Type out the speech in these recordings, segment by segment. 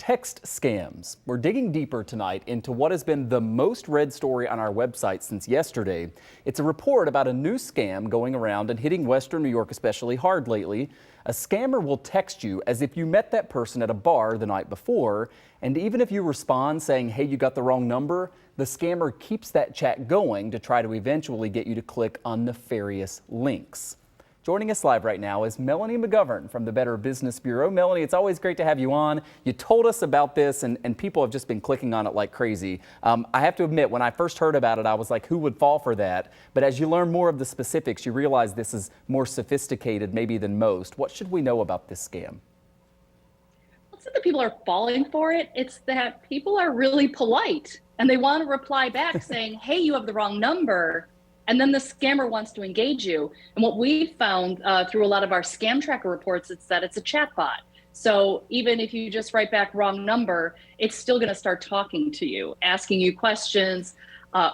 Text scams. We're digging deeper tonight into what has been the most read story on our website since yesterday. It's a report about a new scam going around and hitting Western New York especially hard lately. A scammer will text you as if you met that person at a bar the night before, and even if you respond saying, hey, you got the wrong number, the scammer keeps that chat going to try to eventually get you to click on nefarious links. Joining us live right now is Melanie McGovern from the Better Business Bureau. Melanie, it's always great to have you on. You told us about this, and people have just been clicking on it like crazy. I have to admit, when I first heard about it, I was like, who would fall for that? But as you learn more of the specifics, you realize this is more sophisticated maybe than most. What should we know about this scam? It's not that people are falling for it. It's that people are really polite and they want to reply back saying, hey, you have the wrong number. And then the scammer wants to engage you. And what we found through a lot of our scam tracker reports is that it's a chatbot. So even if you just write back wrong number, it's still going to start talking to you, asking you questions.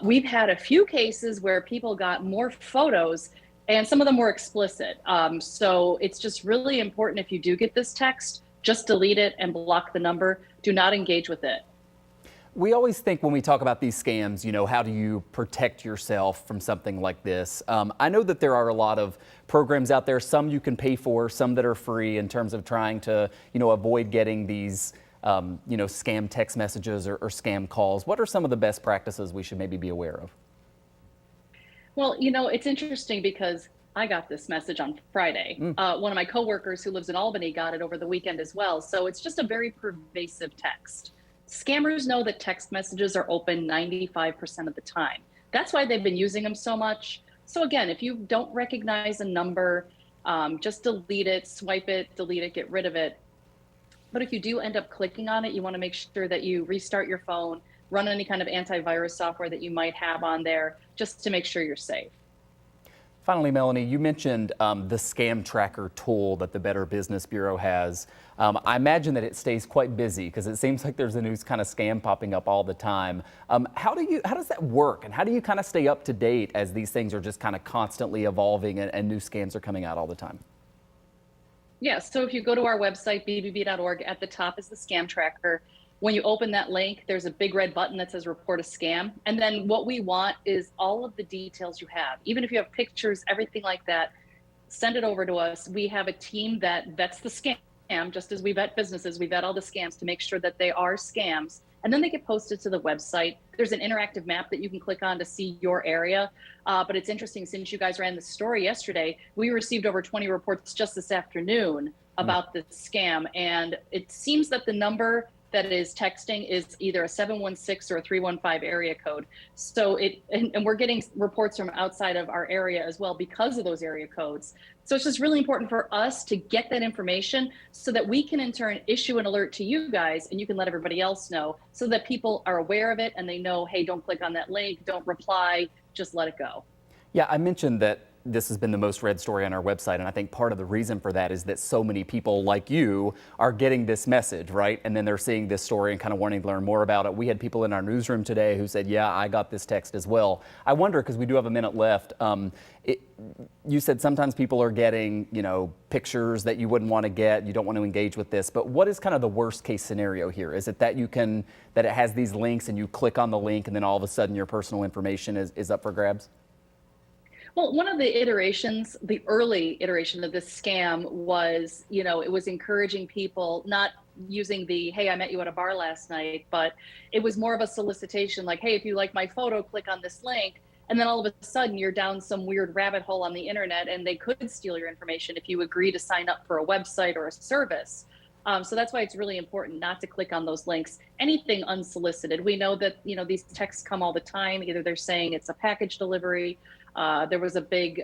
We've had a few cases where people got more photos and some of them were explicit. So it's just really important, if you do get this text, just delete it and block the number. Do not engage with it. We always think when we talk about these scams, you know, how do you protect yourself from something like this? I know that there are a lot of programs out there, some you can pay for, some that are free in terms of trying to, avoid getting these, scam text messages or scam calls. What are some of the best practices we should maybe be aware of? Well, it's interesting because I got this message on Friday. One of my coworkers who lives in Albany got it over the weekend as well. So it's just a very pervasive text. Scammers know that text messages are open 95% of the time. That's why they've been using them so much. So again, if you don't recognize a number, just delete it, swipe it, delete it, get rid of it. But if you do end up clicking on it, you want to make sure that you restart your phone, run any kind of antivirus software that you might have on there, just to make sure you're safe. Finally, Melanie, you mentioned the scam tracker tool that the Better Business Bureau has. I imagine that it stays quite busy because it seems like there's a new kind of scam popping up all the time. How does that work, and how do you kind of stay up to date as these things are just kind of constantly evolving and new scams are coming out all the time? Yeah, so if you go to our website, bbb.org, at the top is the scam tracker. When you open that link, there's a big red button that says report a scam. And then what we want is all of the details you have. Even if you have pictures, everything like that, send it over to us. We have a team that vets the scam, just as we vet businesses, we vet all the scams to make sure that they are scams. And then they get posted to the website. There's an interactive map that you can click on to see your area. But it's interesting, since you guys ran the story yesterday, we received over 20 reports just this afternoon about this scam. And it seems that the number that is texting is either a 716 or a 315 area code. So and we're getting reports from outside of our area as well because of those area codes. So it's just really important for us to get that information so that we can in turn issue an alert to you guys, and you can let everybody else know so that people are aware of it and they know, hey, don't click on that link, don't reply, just let it go. Yeah, I mentioned that this has been the most read story on our website, and I think part of the reason for that is that so many people like you are getting this message, right? And then they're seeing this story and kind of wanting to learn more about it. We had people in our newsroom today who said, yeah, I got this text as well. I wonder, because we do have a minute left, you said sometimes people are getting, pictures that you wouldn't want to get, you don't want to engage with this, but what is kind of the worst case scenario here? Is it that that it has these links and you click on the link and then all of a sudden your personal information is up for grabs? Well, one of the iterations, the early iteration of this scam was, it was encouraging people, not using the, hey, I met you at a bar last night, but it was more of a solicitation like, hey, if you like my photo, click on this link. And then all of a sudden you're down some weird rabbit hole on the internet and they could steal your information if you agree to sign up for a website or a service. So that's why it's really important not to click on those links, anything unsolicited. We know that, these texts come all the time. Either they're saying it's a package delivery. There was a big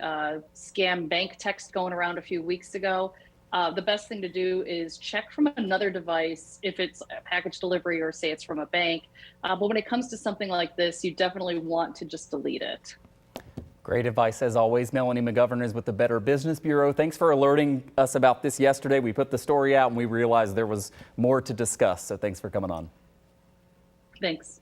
scam bank text going around a few weeks ago. The best thing to do is check from another device if it's a package delivery or say it's from a bank. But when it comes to something like this, you definitely want to just delete it. Great advice as always. Melanie McGovern is with the Better Business Bureau. Thanks for alerting us about this yesterday. We put the story out and we realized there was more to discuss. So thanks for coming on. Thanks.